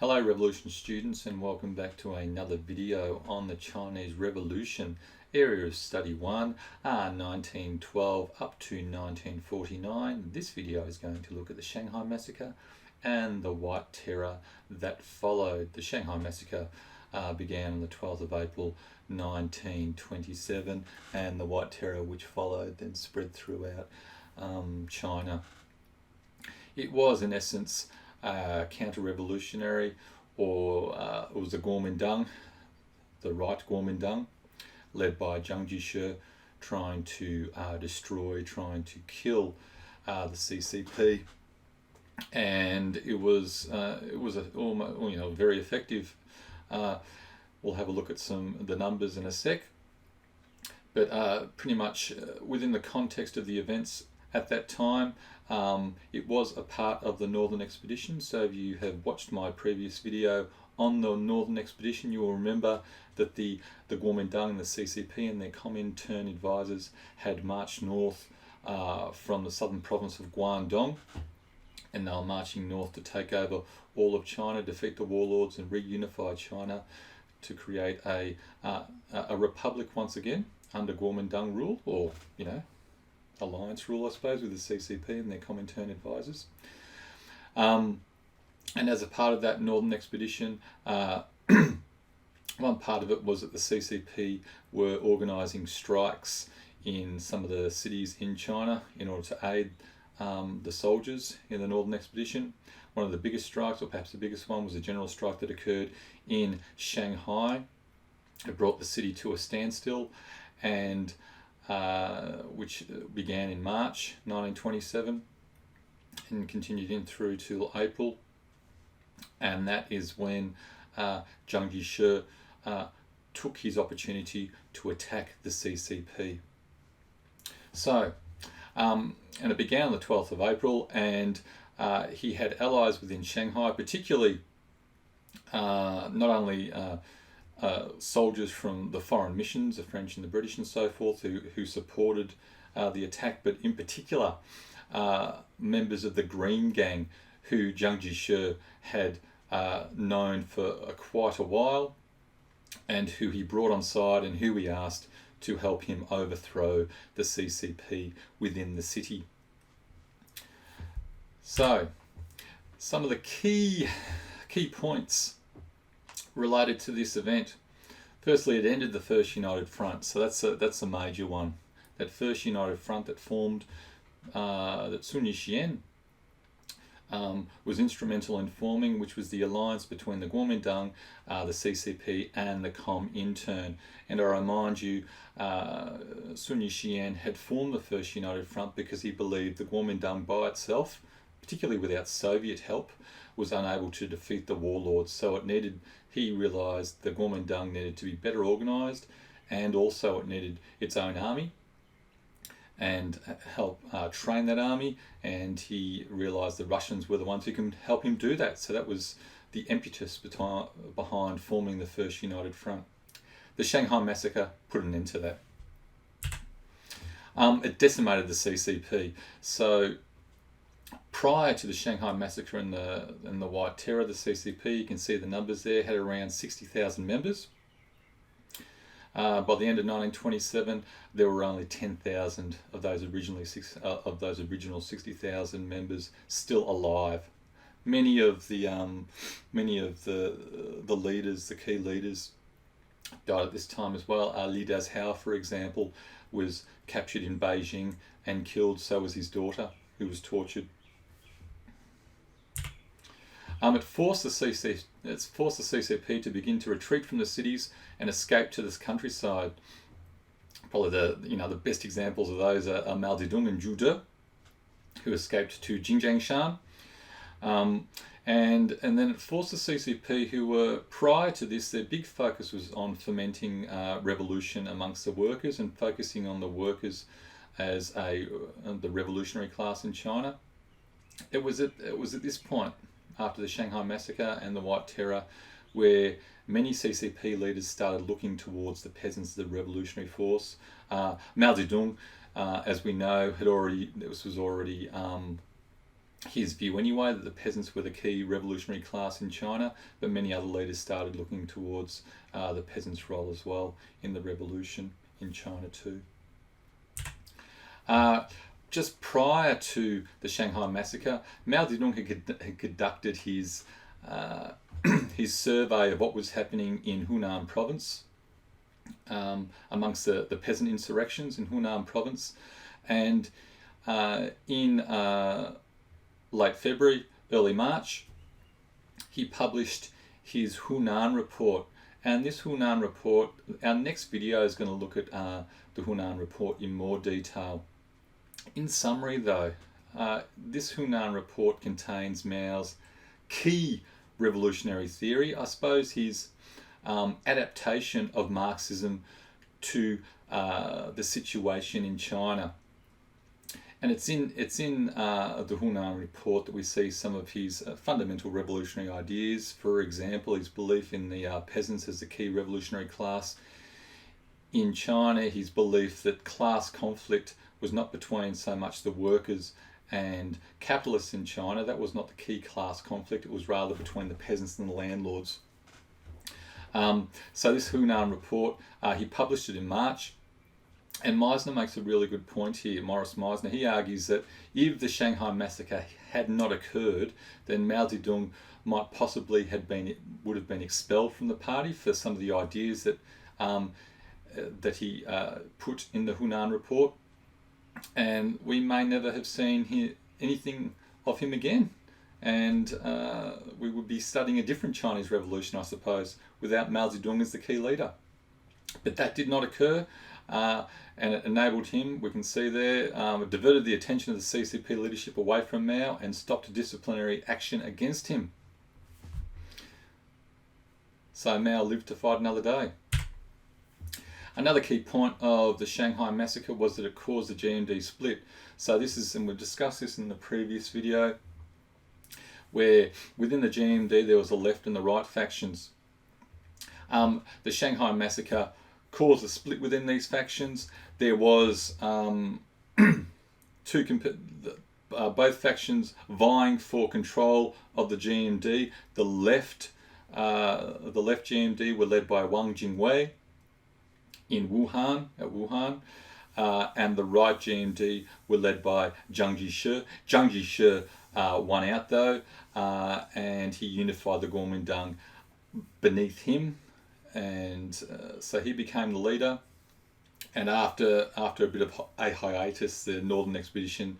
Hello Revolution students, and welcome back to another video on the Chinese Revolution, area of study 1, 1912 up to 1949. This video is going to look at the Shanghai Massacre and the White Terror that followed. The Shanghai Massacre began on the 12th of April 1927, and the White Terror, which followed, then spread throughout China. It was in essence counter-revolutionary, or it was the Kuomintang, the right Kuomintang, led by Zhang Jishe, trying to destroy, trying to kill the CCP, and it was very effective. We'll have a look at the numbers in a sec, but pretty much within the context of the events at that time, it was a part of the Northern Expedition. So if you have watched my previous video on the Northern Expedition, you will remember that the Kuomintang and the CCP and their Comintern advisors had marched north from the southern province of Guangdong, and they were marching north to take over all of China, defeat the warlords, and reunify China to create a republic once again under Kuomintang rule, or alliance rule, I suppose, with the CCP and their Comintern advisors. And as a part of that Northern Expedition, one part of it was that the CCP were organising strikes in some of the cities in China in order to aid the soldiers in the Northern Expedition. One of the biggest strikes, or perhaps the biggest one, was a general strike that occurred in Shanghai. It brought the city to a standstill, and which began in March 1927 and continued in through till April, and that is when Zhang Jishe took his opportunity to attack the CCP. So, and it began on the 12th of April, and he had allies within Shanghai, particularly not only soldiers from the foreign missions, the French and the British and so forth, who supported the attack, but in particular members of the Green Gang, who Zhang Jishe had known for quite a while, and who he brought on side and who he asked to help him overthrow the CCP within the city. So, some of the key points related to this event. Firstly, it ended the First United Front, so that's a major one. That First United Front that formed, that Sun Yat-sen was instrumental in forming, which was the alliance between the Kuomintang, the CCP, and the Comintern. And I remind you, Sun Yat-sen had formed the First United Front because he believed the Kuomintang by itself, particularly without Soviet help, was unable to defeat the warlords. So he realised the Kuomintang needed to be better organised, and also it needed its own army and help train that army, and he realised the Russians were the ones who can help him do that. So that was the impetus behind forming the First United Front. The Shanghai Massacre put an end to that. It decimated the CCP. So prior to the Shanghai Massacre and the White Terror, the CCP, you can see the numbers there, had around 60,000 members. By the end of 1927, there were only 10,000 of those original 60,000 members still alive. Many of the leaders, the key leaders, died at this time as well. Li Dazhao, for example, was captured in Beijing and killed. So was his daughter, who was tortured. It forced the CCP to begin to retreat from the cities and escape to this countryside. Probably the best examples of those are Mao Zedong and Zhu De, who escaped to Jingjiangshan. And then it forced the CCP, who were, prior to this, their big focus was on fomenting revolution amongst the workers and focusing on the workers as the revolutionary class in China. It was at this point, after the Shanghai Massacre and the White Terror, where many CCP leaders started looking towards the peasants, the revolutionary force. Mao Zedong, as we know, was already his view anyway, that the peasants were the key revolutionary class in China, but many other leaders started looking towards the peasants' role as well in the revolution in China too. Just prior to the Shanghai Massacre, Mao Zedong had conducted his survey of what was happening in Hunan province, amongst the peasant insurrections in Hunan province, and in late February, early March, he published his Hunan Report. And this Hunan Report, our next video is going to look at the Hunan Report in more detail. In summary though, this Hunan Report contains Mao's key revolutionary theory, I suppose his adaptation of Marxism to the situation in China. And it's in the Hunan Report that we see some of his fundamental revolutionary ideas. For example, his belief in the peasants as the key revolutionary class in China, his belief that class conflict was not between so much the workers and capitalists in China. That was not the key class conflict. It was rather between the peasants and the landlords. So this Hunan Report, he published it in March. And Meisner makes a really good point here, Maos Meisner. He argues that if the Shanghai Massacre had not occurred, then Mao Zedong might possibly would have been expelled from the party for some of the ideas that that he put in the Hunan Report, and we may never have seen anything of him again. And we would be studying a different Chinese revolution, I suppose, without Mao Zedong as the key leader. But that did not occur. And it enabled him, we can see there, it diverted the attention of the CCP leadership away from Mao and stopped disciplinary action against him. So Mao lived to fight another day. Another key point of the Shanghai Massacre was that it caused the GMD split. So this is, and we've discussed this in the previous video, where within the GMD there was the left and the right factions. The Shanghai Massacre caused a split within these factions. There was both factions vying for control of the GMD. The left GMD were led by Wang Jingwei in Wuhan, and the right GMD were led by Zhang Jieshi. Zhang Jieshi won out though, and he unified the Kuomintang beneath him. And so he became the leader, and after a bit of a hiatus, the Northern Expedition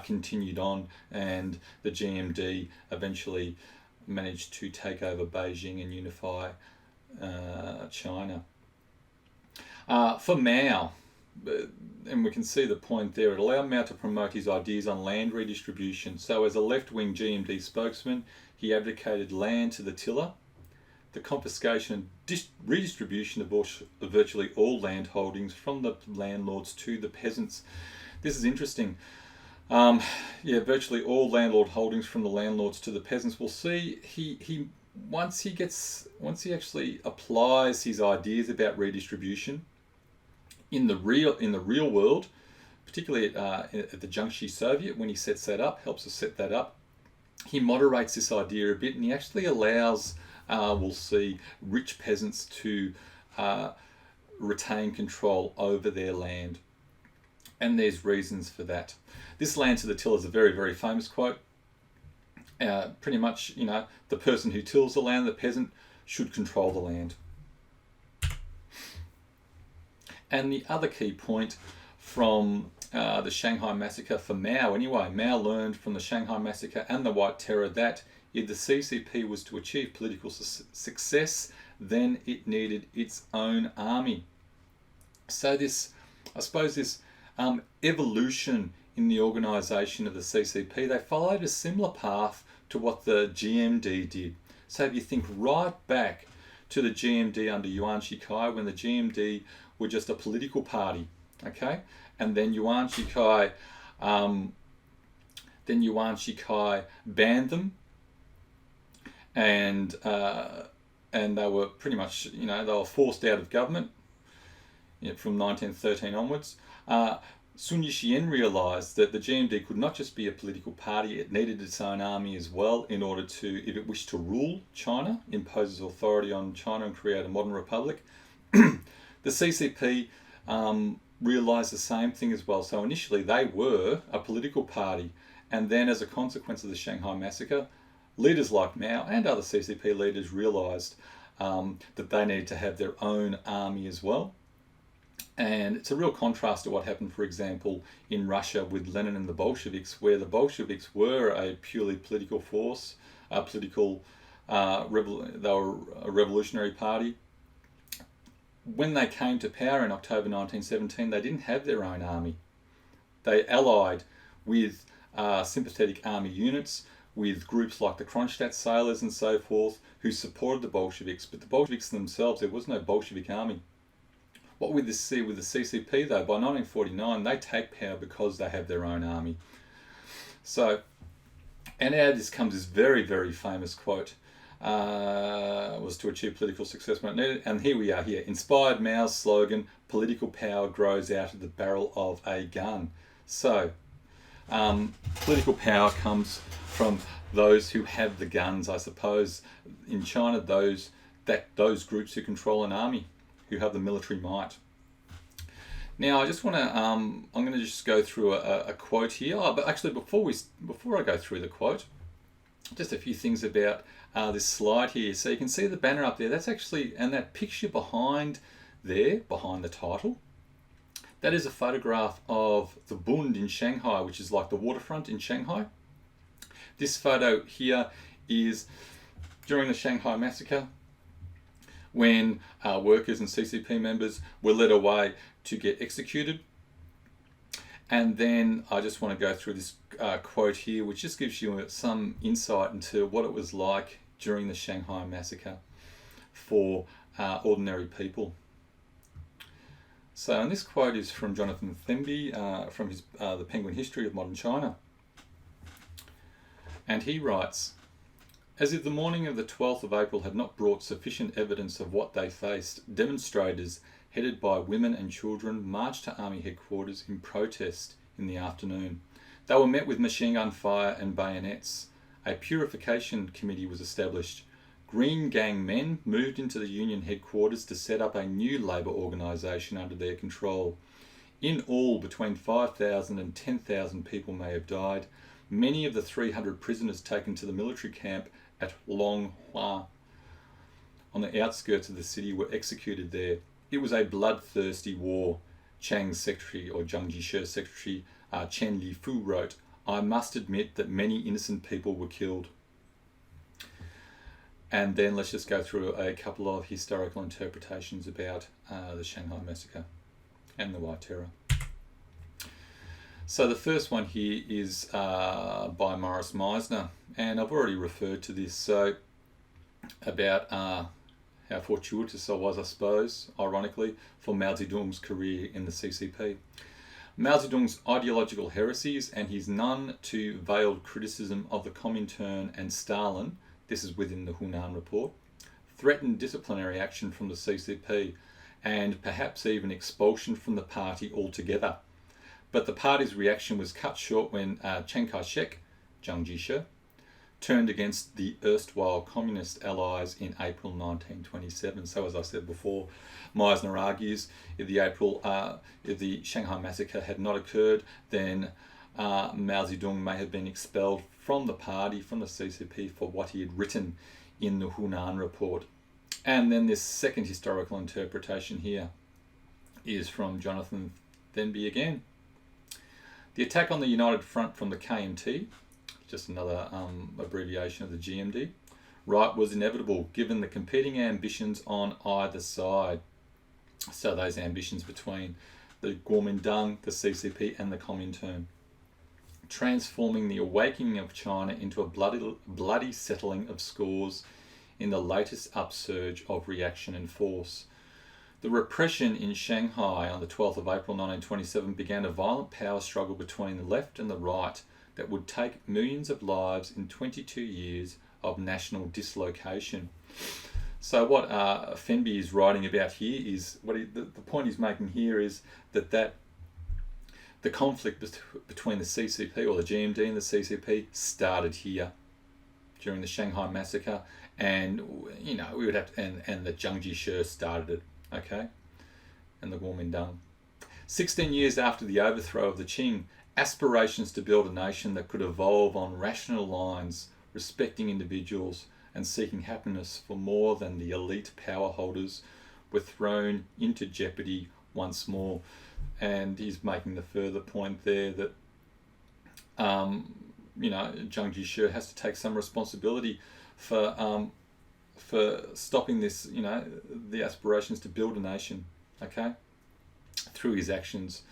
continued on, and the GMD eventually managed to take over Beijing and unify China. For Mao, and we can see the point there, it allowed Mao to promote his ideas on land redistribution. So as a left-wing GMD spokesman, he advocated land to the tiller, the confiscation and redistribution of virtually all land holdings from the landlords to the peasants. This is interesting. Virtually all landlord holdings from the landlords to the peasants. We'll see. Once he actually applies his ideas about redistribution in the real world, particularly at the Jiangxi Soviet, when he sets that up, helps us set that up, he moderates this idea a bit, and he actually allows, we'll see, rich peasants to retain control over their land. And there's reasons for that. This land to the till is a very, very famous quote. Pretty much, the person who tills the land, the peasant, should control the land. And the other key point from the Shanghai Massacre for Mao anyway, Mao learned from the Shanghai Massacre and the White Terror that if the CCP was to achieve political success, then it needed its own army. So this evolution in the organisation of the CCP, they followed a similar path to what the GMD did. So if you think right back to the GMD under Yuan Shikai, when the GMD were just a political party, okay, and then Yuan Shikai banned them, and they were pretty much, they were forced out of government from 1913 onwards. Sun Yat-sen realised that the GMD could not just be a political party, it needed its own army as well in order to, if it wished to rule China, impose its authority on China and create a modern republic. The CCP realised the same thing as well. So initially they were a political party, and then as a consequence of the Shanghai Massacre, leaders like Mao and other CCP leaders realised that they needed to have their own army as well. And it's a real contrast to what happened, for example, in Russia with Lenin and the Bolsheviks, where the Bolsheviks were a purely political force, they were a revolutionary party. When they came to power in October 1917, they didn't have their own army. They allied with sympathetic army units, with groups like the Kronstadt sailors and so forth, who supported the Bolsheviks. But the Bolsheviks themselves, there was no Bolshevik army. What we see with the CCP, though, by 1949, they take power because they have their own army. So, and out of this comes this very, very famous quote, was to achieve political success when it needed. And here we are here. Inspired Mao's slogan, political power grows out of the barrel of a gun. So, political power comes from those who have the guns, I suppose. In China, those groups who control an army, who have the military might. Now, I just want to, I'm going to just go through a quote here. Oh, but actually, before I go through the quote, just a few things about this slide here. So you can see the banner up there. That's actually, and that picture behind there, behind the title, that is a photograph of the Bund in Shanghai, which is like the waterfront in Shanghai. This photo here is during the Shanghai Massacre, when workers and CCP members were led away to get executed. And then I just want to go through this quote here, which just gives you some insight into what it was like during the Shanghai Massacre for ordinary people. So, and this quote is from Jonathan Themby from his The Penguin History of Modern China. And he writes, as if the morning of the 12th of April had not brought sufficient evidence of what they faced, demonstrators, headed by women and children, marched to army headquarters in protest in the afternoon. They were met with machine gun fire and bayonets. A purification committee was established. Green Gang men moved into the union headquarters to set up a new labour organisation under their control. In all, between 5,000 and 10,000 people may have died. Many of the 300 prisoners taken to the military camp at Longhua on the outskirts of the city were executed there. It was a bloodthirsty war. Chang's secretary, or Zhang Jishe's secretary, Chen Lifu wrote, I must admit that many innocent people were killed. And then let's just go through a couple of historical interpretations about the Shanghai Massacre and the White Terror. So the first one here is by Maos Nan, and I've already referred to this, so about how fortuitous I was, I suppose, ironically, for Mao Zedong's career in the CCP. Mao Zedong's ideological heresies and his none too veiled criticism of the Comintern and Stalin, this is within the Hunan Report, threatened disciplinary action from the CCP and perhaps even expulsion from the party altogether. But the party's reaction was cut short when Chiang Kai-shek, Zhang Jishe, turned against the erstwhile communist allies in April 1927. So as I said before, Maos Nan argues if the Shanghai Massacre had not occurred, then Mao Zedong may have been expelled from the party, from the CCP, for what he had written in the Hunan Report. And then this second historical interpretation here is from Jonathan Themby again. The attack on the United Front from the KMT, just another abbreviation of the GMD, right, was inevitable given the competing ambitions on either side. So those ambitions between the Kuomintang, the CCP and the Comintern, transforming the awakening of China into a bloody settling of scores in the latest upsurge of reaction and force. The repression in Shanghai on the 12th of April 1927 began a violent power struggle between the left and the right that would take millions of lives in 22 years of national dislocation. So what Themby is writing about here is, the point he's making here is that the conflict between the CCP, or the GMD and the CCP, started here during the Shanghai Massacre, and you know, we would have to, and the Zhangji Shi started it, okay, and the Kuomintang. 16 years after the overthrow of the Qing, aspirations to build a nation that could evolve on rational lines, respecting individuals and seeking happiness for more than the elite power holders, were thrown into jeopardy once more. And he's making the further point there that you know, Zhangji Shi has to take some responsibility for stopping this, you know, the aspirations to build a nation, okay, through his actions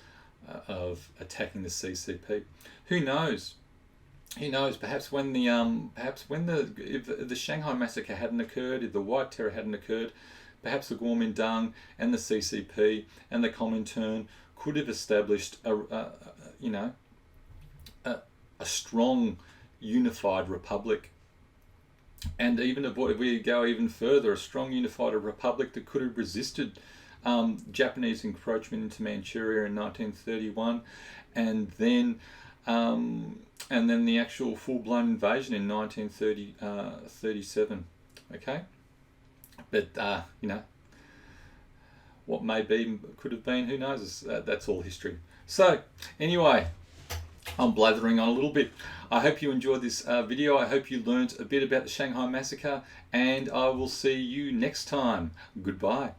of attacking the CCP. Who knows? Who knows? Perhaps when the if the Shanghai Massacre hadn't occurred, if the White Terror hadn't occurred, perhaps the Kuomintang and the CCP and the Comintern could have established a strong unified republic. And even if we go even further, a strong unified republic that could have resisted Japanese encroachment into Manchuria in 1931, and then the actual full-blown invasion in 1937. Okay, but you know, what may be could have been, who knows? That's all history. So anyway, I'm blathering on a little bit. I hope you enjoyed this video. I hope you learnt a bit about the Shanghai Massacre, and I will see you next time. Goodbye.